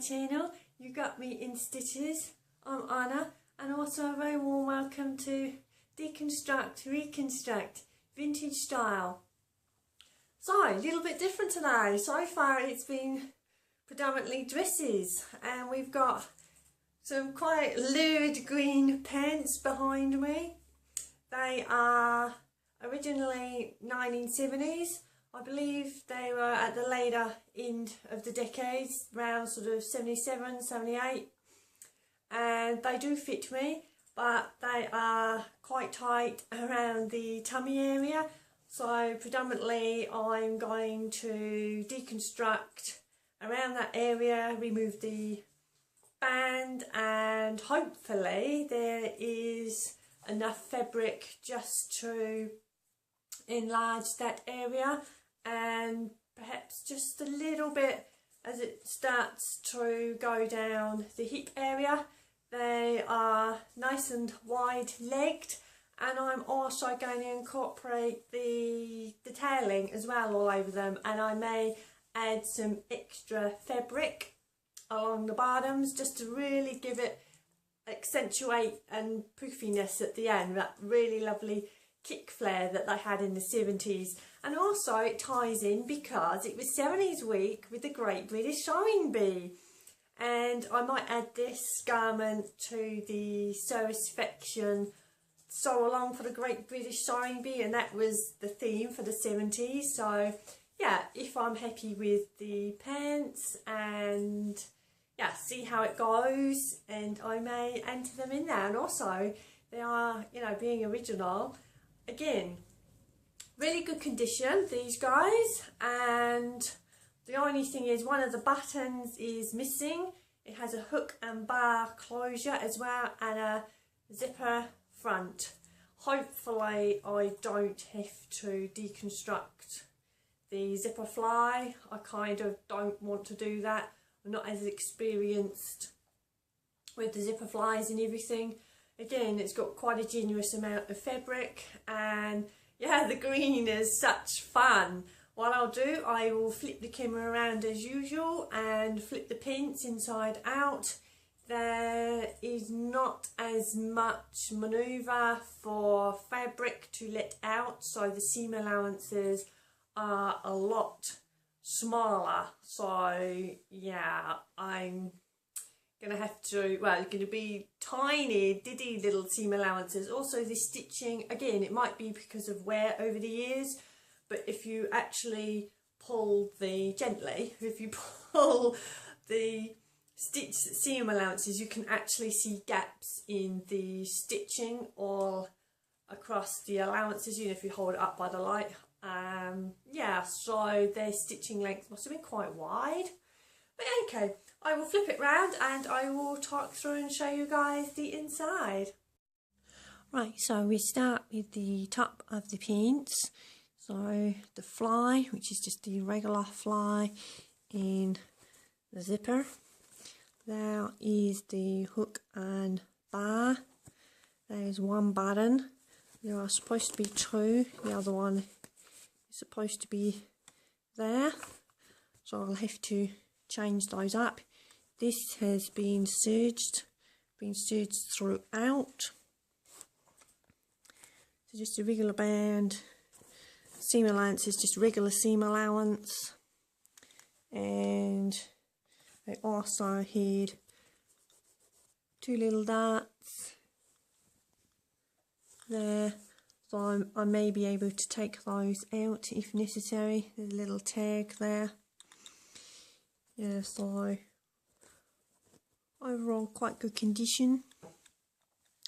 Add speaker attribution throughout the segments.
Speaker 1: channel. You got me in stitches. I'm Anna, and also a very warm welcome to Deconstruct, Reconstruct Vintage style. So, a little bit different today. So far it's been predominantly dresses, and we've got some quite lurid green pants behind me. They are originally 1970s. I believe they were at the later end of the decades, around sort of 77, 78. And they do fit me, but they are quite tight around the tummy area. So predominantly I'm going to deconstruct around that area, remove the band, and hopefully there is enough fabric just to enlarge that area, and perhaps just a little bit as it starts to go down the hip area. They are nice and wide legged, and I'm also going to incorporate the detailing as well all over them, and I may add some extra fabric along the bottoms just to really give it accentuate and poofiness at the end, that really lovely kick flare that they had in the 70s. And also it ties in because it was 70s week with the Great British Sewing Bee, and I might add this garment to the Satisfaction Sew Along for the Great British Sewing Bee, and that was the theme for the 70s. So yeah, if I'm happy with the pants, and yeah, see how it goes, and I may enter them in there. And also they are, you know, being original, again, really good condition, these guys. And the only thing is one of the buttons is missing. It has a hook and bar closure as well, and a zipper front. Hopefully I don't have to deconstruct the zipper fly. I kind of don't want to do that. I'm not as experienced with the zipper flies and everything. Again, it's got quite a generous amount of fabric, and yeah, the green is such fun. What I'll do, I will flip the camera around as usual and flip the pants inside out. There is not as much manoeuvre for fabric to let out, so the seam allowances are a lot smaller. So yeah, I'm gonna have to, well, it's gonna be tiny diddy little seam allowances. Also the stitching, again, it might be because of wear over the years, but if you actually pull if you pull the stitch seam allowances, you can actually see gaps in the stitching all across the allowances, you know, if you hold it up by the light. Yeah, so their stitching length must have been quite wide. But okay, I will flip it round and I will talk through and show you guys the inside. Right, so we start with the top of the pants. So the fly, which is just the regular fly in the zipper. There is the hook and bar. There is one button. There are supposed to be two. The other one is supposed to be there. So I'll have to change those up. This has been serged throughout. So just a regular band. Seam allowance is just regular seam allowance. And I also had two little darts there. So I may be able to take those out if necessary. There's a little tag there. Yeah, so overall quite good condition.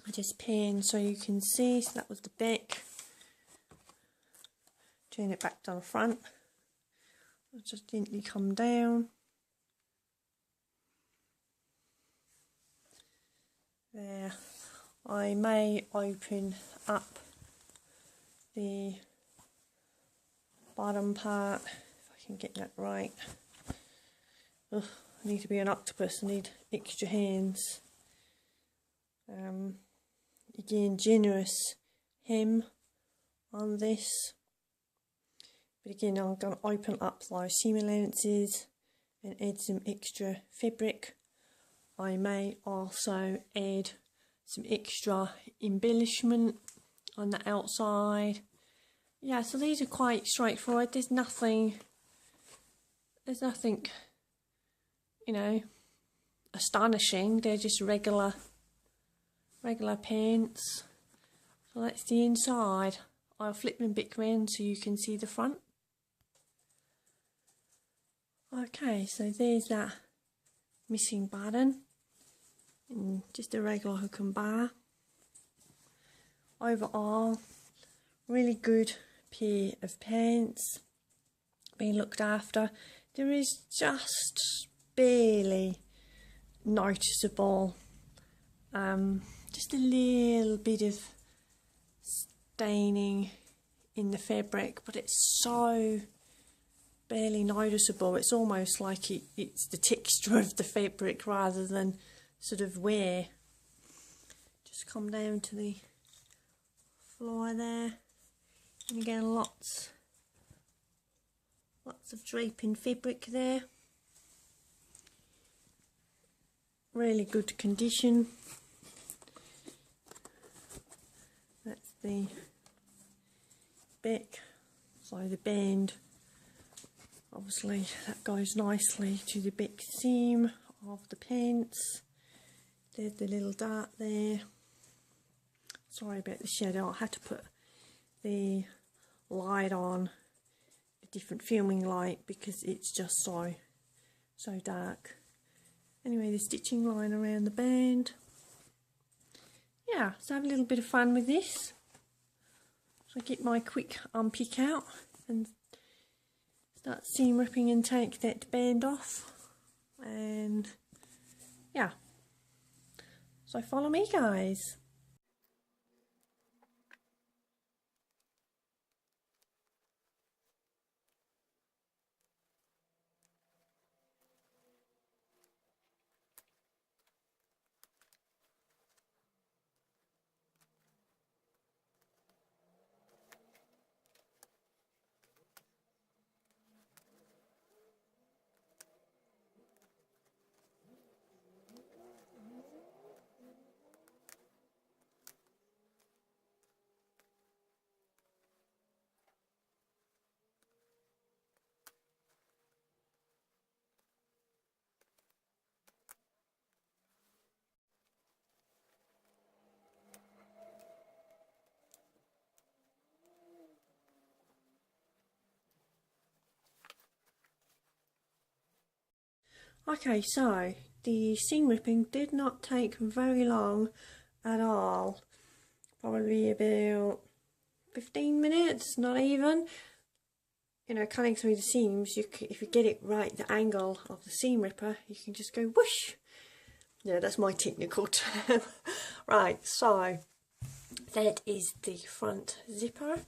Speaker 1: I just pan so you can see. So that was the back. Turn it back to the front. I'll just gently come down. There. I may open up the bottom part if I can get that right. Ugh, I need to be an octopus, I need extra hands. Again, generous hem on this, but again I'm going to open up those seam allowances and add some extra fabric. I may also add some extra embellishment on the outside. Yeah, so these are quite straightforward. There's nothing, you know, astonishing. They're just regular pants. So that's the inside. I'll flip them back round so you can see the front. Okay, so there's that missing button, and just a regular hook and bar. Overall, really good pair of pants, being looked after. There is just barely noticeable, just a little bit of staining in the fabric, but it's so barely noticeable. It's almost like it's the texture of the fabric rather than sort of wear. Just come down to the floor there, and again lots of draping fabric there. Really good condition. That's the back, so the band, obviously that goes nicely to the back seam of the pants. There's the little dart there. Sorry about the shadow, I had to put the light on, a different filming light, because it's just so dark. Anyway, the stitching line around the band. Yeah, so have a little bit of fun with this. So I get my quick unpick out and start seam ripping and take that band off. And yeah, so follow me, guys. Okay, so the seam ripping did not take very long at all. Probably about 15 minutes, not even. You know, cutting through the seams, if you get it right, the angle of the seam ripper, you can just go whoosh. Yeah, that's my technical term. Right, so that is the front zipper.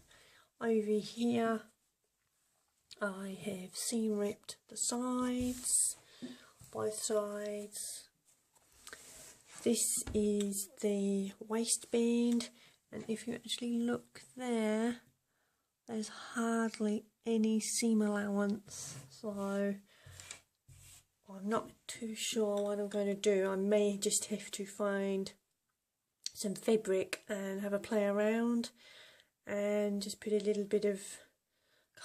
Speaker 1: Over here, I have seam ripped the sides, both sides. This is the waistband, and if you actually look there, there's hardly any seam allowance, so I'm not too sure what I'm going to do. I may just have to find some fabric and have a play around and just put a little bit of,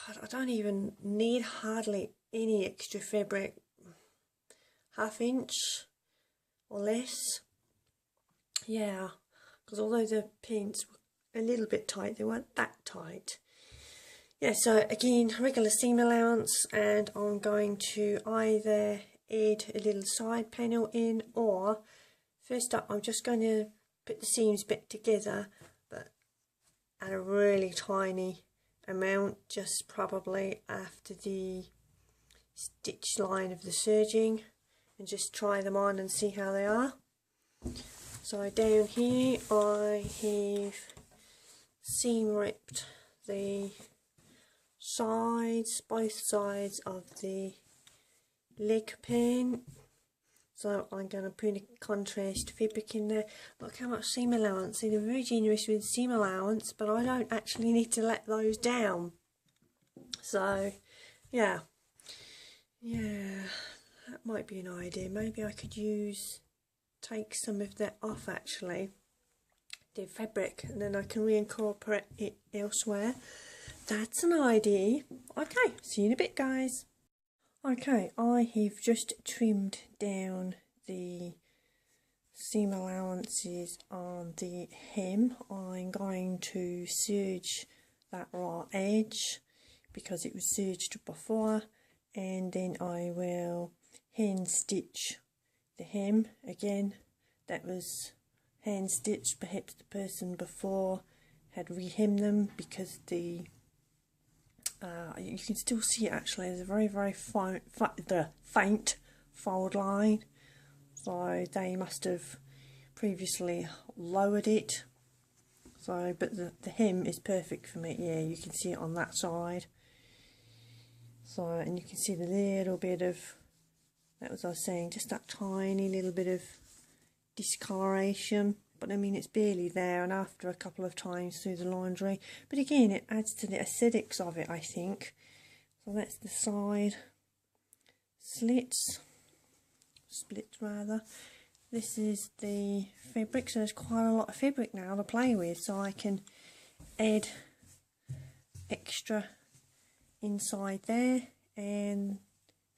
Speaker 1: God, I don't even need hardly any extra fabric, ½ inch or less. Yeah, because although the pants were a little bit tight, they weren't that tight. Yeah, so again, regular seam allowance, and I'm going to either add a little side panel in, or first up I'm just going to put the seams back together, but at a really tiny amount, just probably after the stitch line of the serging, and just try them on and see how they are. So down here I have seam ripped the sides, both sides of the leg pant. So I'm going to put a contrast fabric in there. Look how much seam allowance. See, they're very generous with seam allowance, but I don't actually need to let those down. So yeah, might be an idea. Maybe I could take some of that off actually, the fabric, and then I can reincorporate it elsewhere. That's an idea. Okay, see you in a bit, guys. Okay, I have just trimmed down the seam allowances on the hem. I'm going to serge that raw edge because it was serged before, and then I will hand stitch the hem again. That was hand stitched, perhaps the person before had rehemmed them because the you can still see it actually. There's a very faint fold line, so they must have previously lowered it. So, but the hem is perfect for me. Yeah, you can see it on that side. So, and you can see the little bit of, that was I was saying, just that tiny little bit of discoloration. But I mean, it's barely there, and after a couple of times through the laundry. But again, it adds to the aesthetics of it, I think. So that's the side splits rather. This is the fabric, so there's quite a lot of fabric now to play with, so I can add extra inside there, and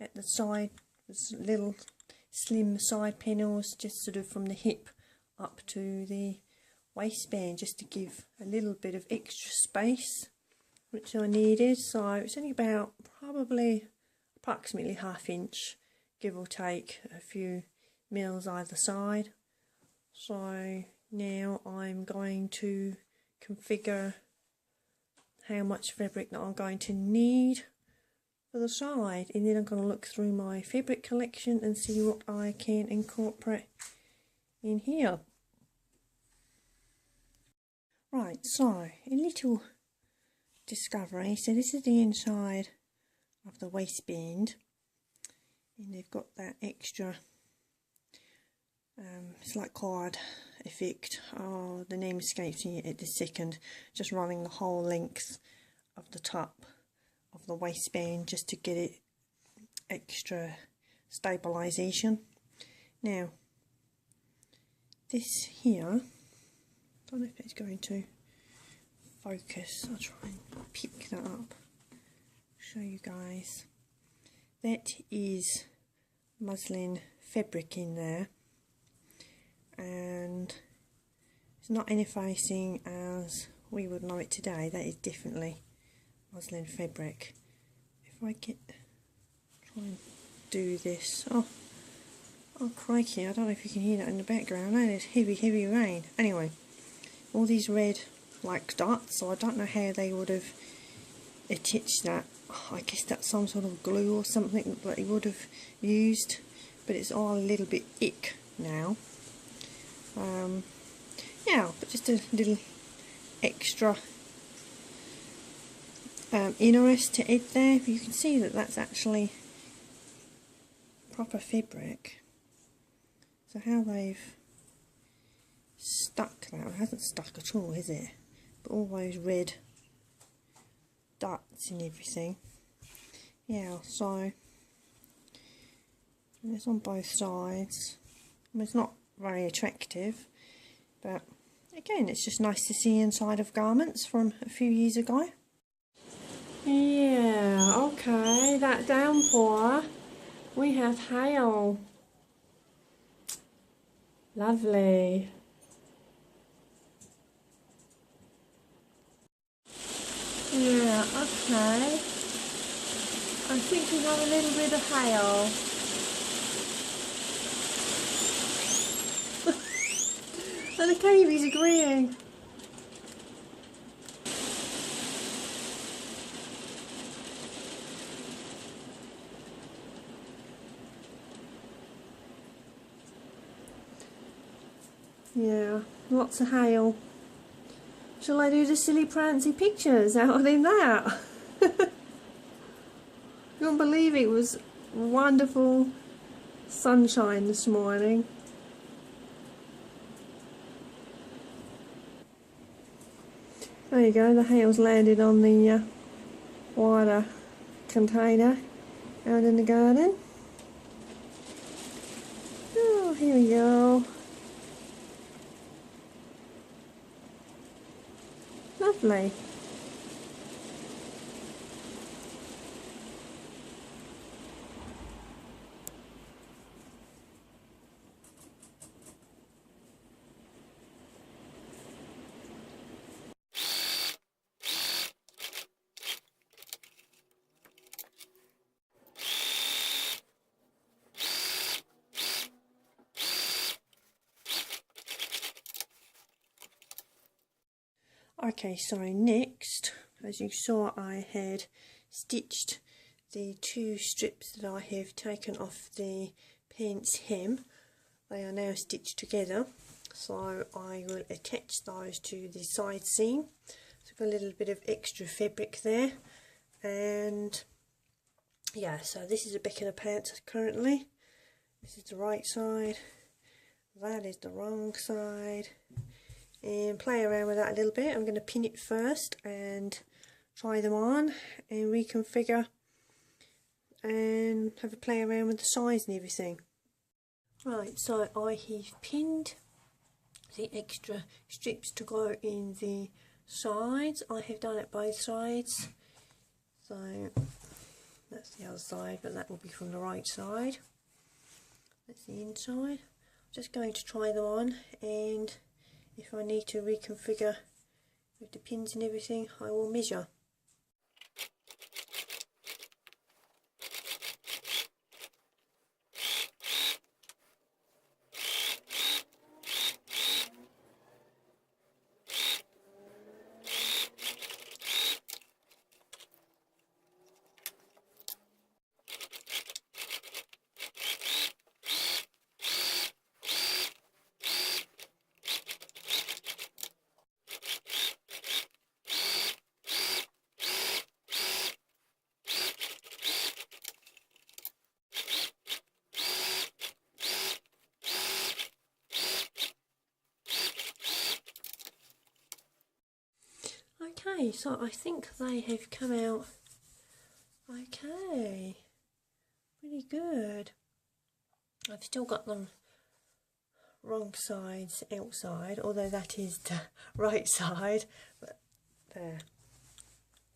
Speaker 1: at the side there's little slim side panels just sort of from the hip up to the waistband, just to give a little bit of extra space which I needed. So it's only about probably approximately ½ inch, give or take a few mils either side. So now I'm going to configure how much fabric that I'm going to need for the side, and then I'm going to look through my fabric collection and see what I can incorporate in here. Right, so a little discovery. So this is the inside of the waistband, and they've got that extra it's like cord effect. Oh, the name escapes me at this second. Just running the whole length of the top of the waistband just to get it extra stabilisation. Now this here, I don't know if it's going to focus. I'll try and pick that up, show you guys. That is muslin fabric in there, and it's not interfacing as we would know it today. That is definitely muslin fabric. If I try and do this, oh crikey, I don't know if you can hear that in the background. I know there's heavy rain. Anyway, all these red like dots, so I don't know how they would have attached that. I guess that's some sort of glue or something that he would have used, but it's all a little bit ick now. Yeah, but just a little extra interest to add there. But you can see that that's actually proper fabric. So how they've stuck that, it hasn't stuck at all, is it? But all those red dots and everything. Yeah, so it's on both sides. I mean, it's not very attractive, but again, it's just nice to see inside of garments from a few years ago. Yeah, okay, that downpour, we have hail. Lovely. Yeah, okay. I think we have a little bit of hail. And the cavies agreeing. Yeah, lots of hail. Shall I do the silly prancy pictures out in that? Couldn't believe it was wonderful sunshine this morning. There you go, the hail's landed on the water container out in the garden. here we go. Lovely. Okay, sorry, next, as you saw, I had stitched the 2 strips that I have taken off the pants hem. They are now stitched together, so I will attach those to the side seam. So I've got a little bit of extra fabric there, and yeah, so this is the back of the pants currently. This is the right side, that is the wrong side. And play around with that a little bit. I'm going to pin it first and try them on and reconfigure and have a play around with the size and everything. Right, so I have pinned the extra strips to go in the sides. I have done it both sides, so that's the other side, but that will be from the right side. That's the inside. I'm just going to try them on, and if I need to reconfigure with the pins and everything, I will measure. Okay, so I think they have come out okay, pretty good. I've still got them wrong sides outside, although that is the right side, but there.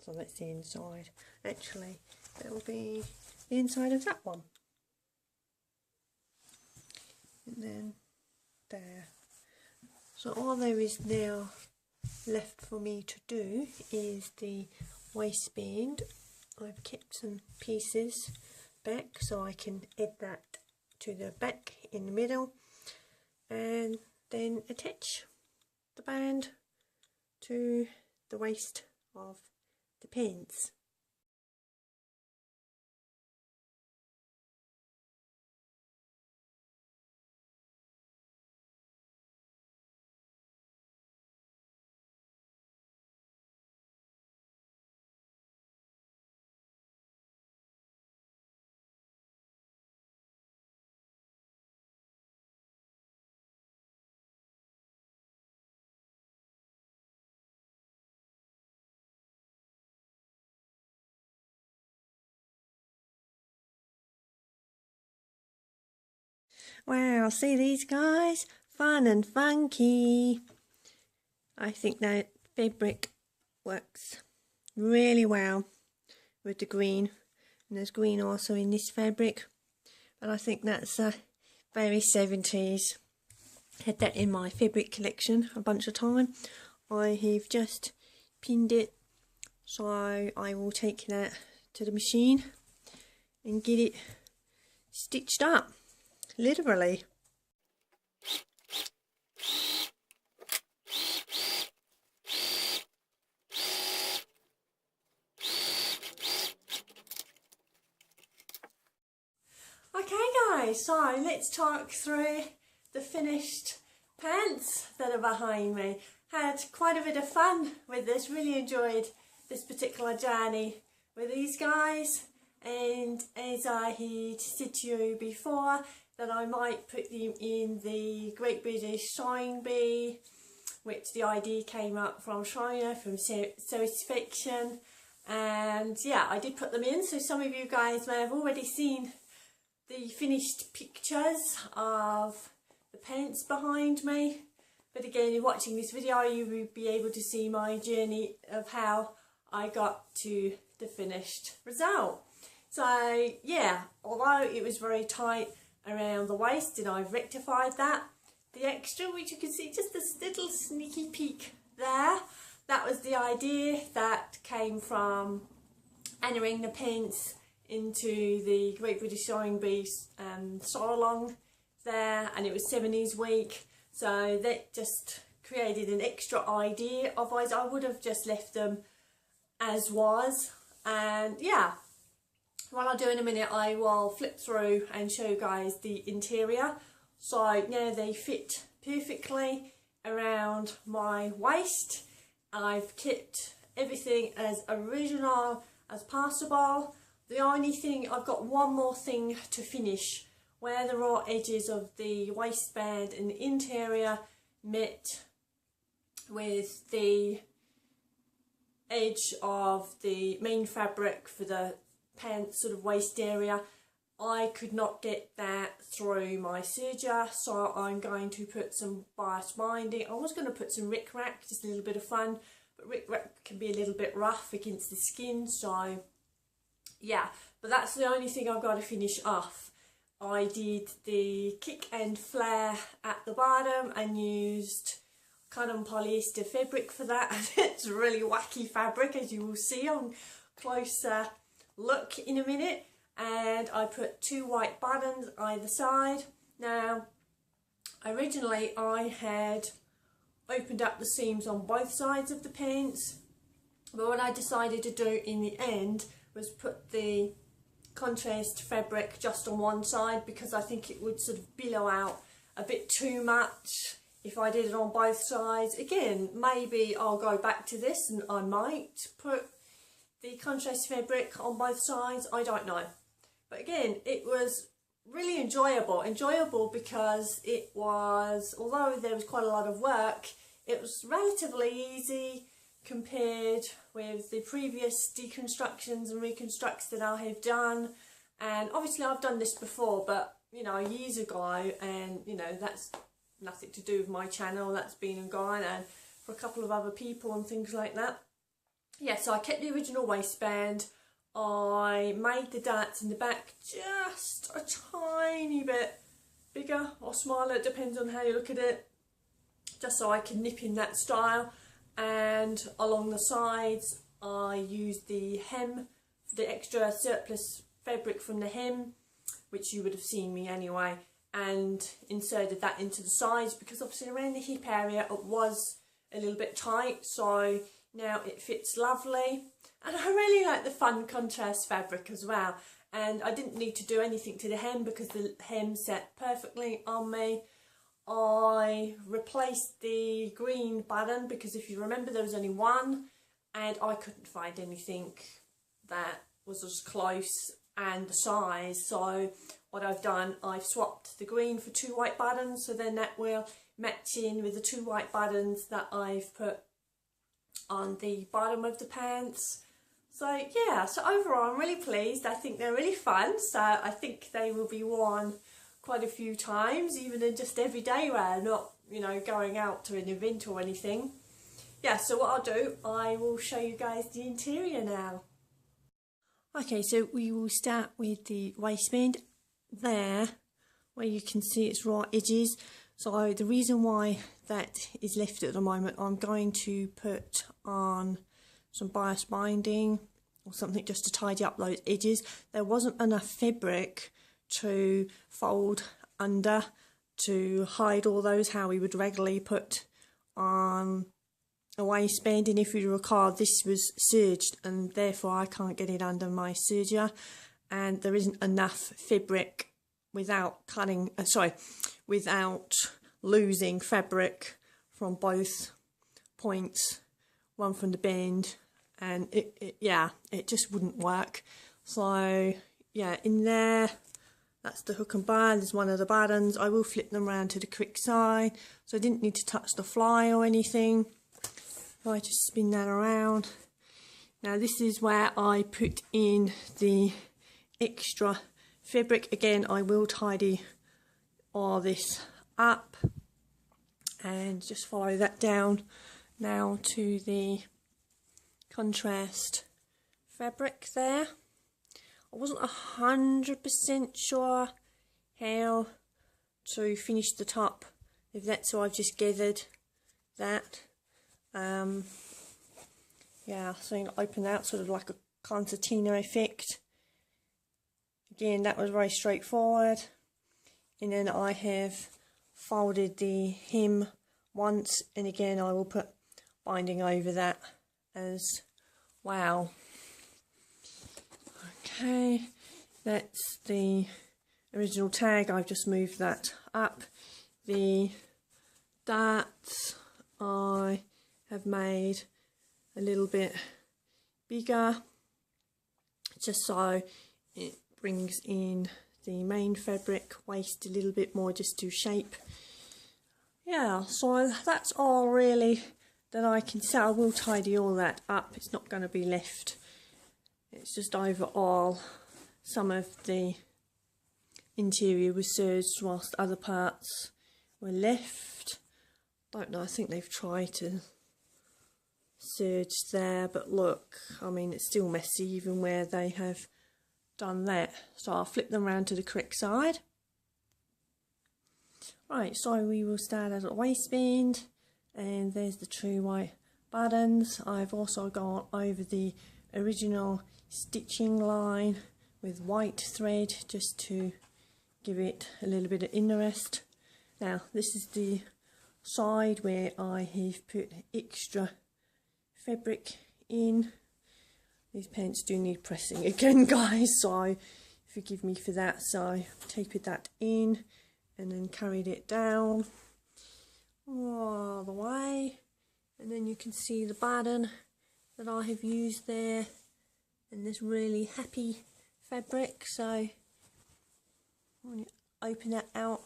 Speaker 1: So that's the inside. Actually, that will be the inside of that one. And then there. So all there is now left for me to do is the waistband. I've kept some pieces back so I can add that to the back in the middle, and then attach the band to the waist of the pants. Wow, see these guys? Fun and funky. I think that fabric works really well with the green, and there's green also in this fabric, but I think that's very 70s. Had that in my fabric collection a bunch of time. I have just pinned it, so I will take that to the machine and get it stitched up, literally. Okay guys, so let's talk through the finished pants that are behind me. Had quite a bit of fun with this, really enjoyed this particular journey with these guys, and as I had said to you before, that I might put them in the Great British Sewing Bee, which the idea came up from Shona from Satisfaction, and yeah, I did put them in, so some of you guys may have already seen the finished pictures of the pants behind me. But again, if you're watching this video, you will be able to see my journey of how I got to the finished result. So yeah, although it was very tight around the waist and I've rectified that, the extra, which you can see just this little sneaky peek there, that was the idea that came from entering the pants into the Great British Sewing Bee sew along there, and it was 70s week, so that just created an extra idea. Otherwise I would have just left them as was. And yeah, what I'll do in a minute, I will flip through and show you guys the interior. So now they fit perfectly around my waist. I've kept everything as original as possible. The only thing, I've got one more thing to finish, where the raw edges of the waistband and the interior met with the edge of the main fabric for the pants sort of waist area. I could not get that through my serger, so I'm going to put some bias binding. I was going to put some rickrack, just a little bit of fun, but rickrack can be a little bit rough against the skin, so yeah, but that's the only thing I've got to finish off. I did the kick and flare at the bottom and used cotton polyester fabric for that, and it's really wacky fabric, as you will see on closer look in a minute. And I put 2 white buttons either side. Now originally I had opened up the seams on both sides of the pants, but what I decided to do in the end was put the contrast fabric just on one side, because I think it would sort of billow out a bit too much if I did it on both sides. Again, maybe I'll go back to this and I might put the contrast fabric on both sides, I don't know. But again, it was really enjoyable because it was, although there was quite a lot of work, it was relatively easy compared with the previous deconstructions and reconstructs that I have done. And obviously I've done this before, but you know, years ago, and you know, that's nothing to do with my channel, that's been and gone, and for a couple of other people and things like that. Yeah, so I kept the original waistband. I made the darts in the back just a tiny bit bigger or smaller, it depends on how you look at it, just so I can nip in that style. And along the sides I used the hem, the extra surplus fabric from the hem, which you would have seen me anyway, and inserted that into the sides, because obviously around the hip area it was a little bit tight, so now it fits lovely. And I really like the fun contrast fabric as well, and I didn't need to do anything to the hem because the hem set perfectly on me. I replaced the green button because if you remember there was only one, and I couldn't find anything that was as close and the size, so what I've done, I've swapped the green for 2 white buttons, so then that will match in with the 2 white buttons that I've put on the bottom of the pants. So yeah, so overall I'm really pleased. I think they're really fun, so I think they will be worn quite a few times, even in just everyday wear, not, you know, going out to an event or anything. Yeah, so what I'll do, I will show you guys the interior now. Okay, so we will start with the waistband there, where you can see its raw edges. So the reason why that is left at the moment, I'm going to put on some bias binding or something just to tidy up those edges. There wasn't enough fabric to fold under to hide all those, how we would regularly put on a waistband, and if you recall, this was serged and therefore I can't get it under my serger, and there isn't enough fabric without cutting, without losing fabric from both points, one from the bend, and it just wouldn't work. So yeah, in there, that's the hook and bar, there's one of the buttons. I will flip them around to the correct side, so I didn't need to touch the fly or anything. So I just spin that around. Now this is where I put in the extra fabric. Again, I will tidy all this up, and just follow that down now to the contrast fabric there. I wasn't 100% sure how to finish the top, if that's why I've just gathered that. Yeah, so you open out sort of like a concertina effect. Again, that was very straightforward. And then I have folded the hem once, and again I will put binding over that as well. Okay, that's the original tag. I've just moved that up. The darts I have made a little bit bigger, just so it brings in the main fabric waist a little bit more, just to shape. Yeah, so that's all really that I can say. I will tidy all that up, it's not going to be left. It's just overall some of the interior was serged whilst other parts were left. Don't know, I think they've tried to serge there, but look, I mean, it's still messy even where they have done that. So I'll flip them around to the correct side. Right, so we will start at the waistband, and there's the true white buttons. I've also gone over the original stitching line with white thread just to give it a little bit of interest. Now this is the side where I have put extra fabric in. These pants do need pressing again, guys, so forgive me for that. So I tapered that in and then carried it down all the way, and then you can see the button that I have used there and this really happy fabric. So when you open that out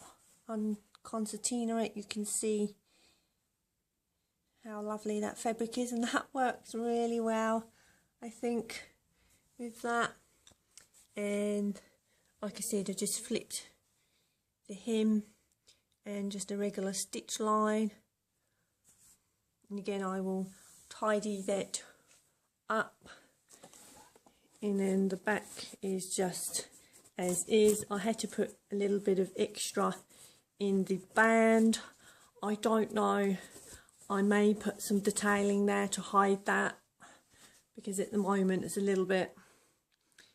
Speaker 1: on concertina it, you can see how lovely that fabric is, and that works really well, I think, with that. And like I said, I just flipped the hem and just a regular stitch line, and again I will tidy that up, and then the back is just as is. I had to put a little bit of extra in the band. I don't know, I may put some detailing there to hide that, because at the moment it's a little bit,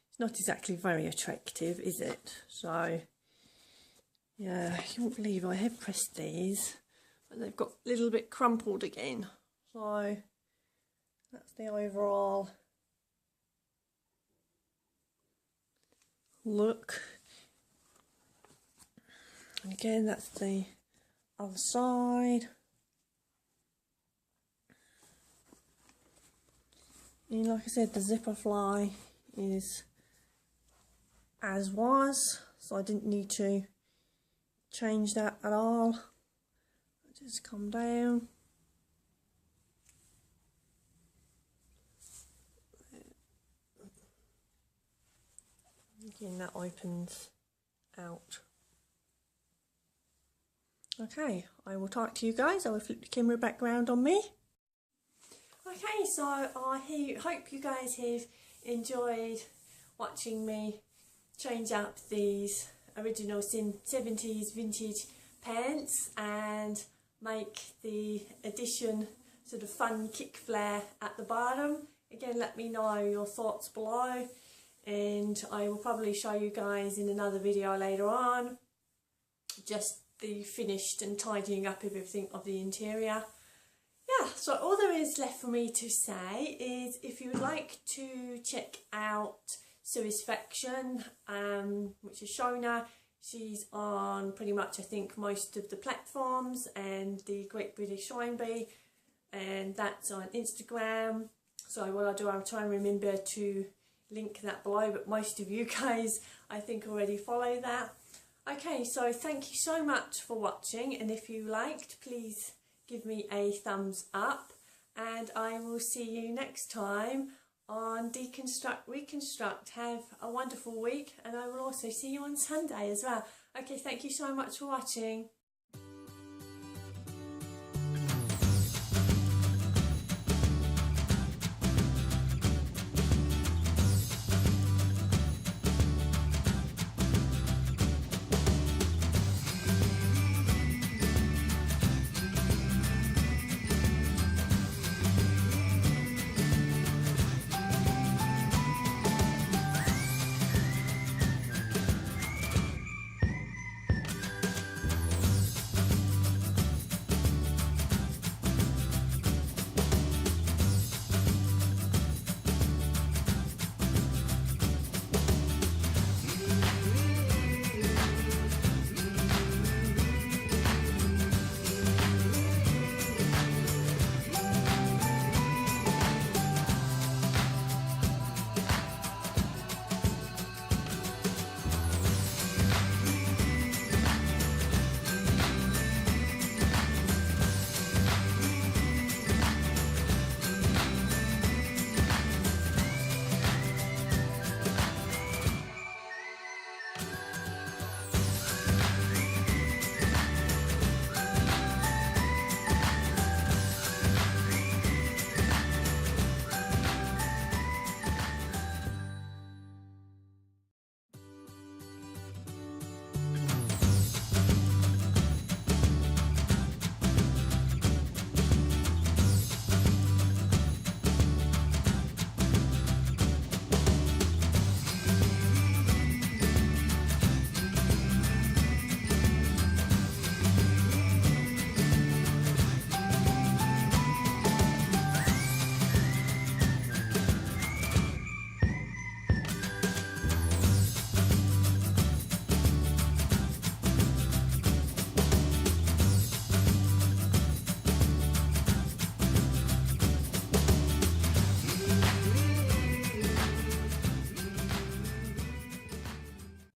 Speaker 1: it's not exactly very attractive, is it? So yeah, you won't believe I have pressed these, but they've got a little bit crumpled again. So that's the overall look. And again, that's the other side. And like I said, the zipper fly is as was, so I didn't need to change that at all. Just come down. Again, that opens out. Okay, I will talk to you guys. I will flip the camera back around on me. Okay, so I hope you guys have enjoyed watching me change up these original 70s vintage pants and make the addition sort of fun kick flare at the bottom. Again, let me know your thoughts below, and I will probably show you guys in another video later on just the finished and tidying up of everything of the interior. Yeah, so all there is left for me to say is, if you would like to check out Satisfaction, which is Shona, she's on pretty much, I think, most of the platforms, and the Great British Shine Bee, and that's on Instagram. So what I'll do, I'll try and remember to link that below, but most of you guys I think already follow that. Okay, so thank you so much for watching, and if you liked, please give me a thumbs up, and I will see you next time on Deconstruct, Reconstruct. Have a wonderful week, and I will also see you on Sunday as well. Okay, thank you so much for watching.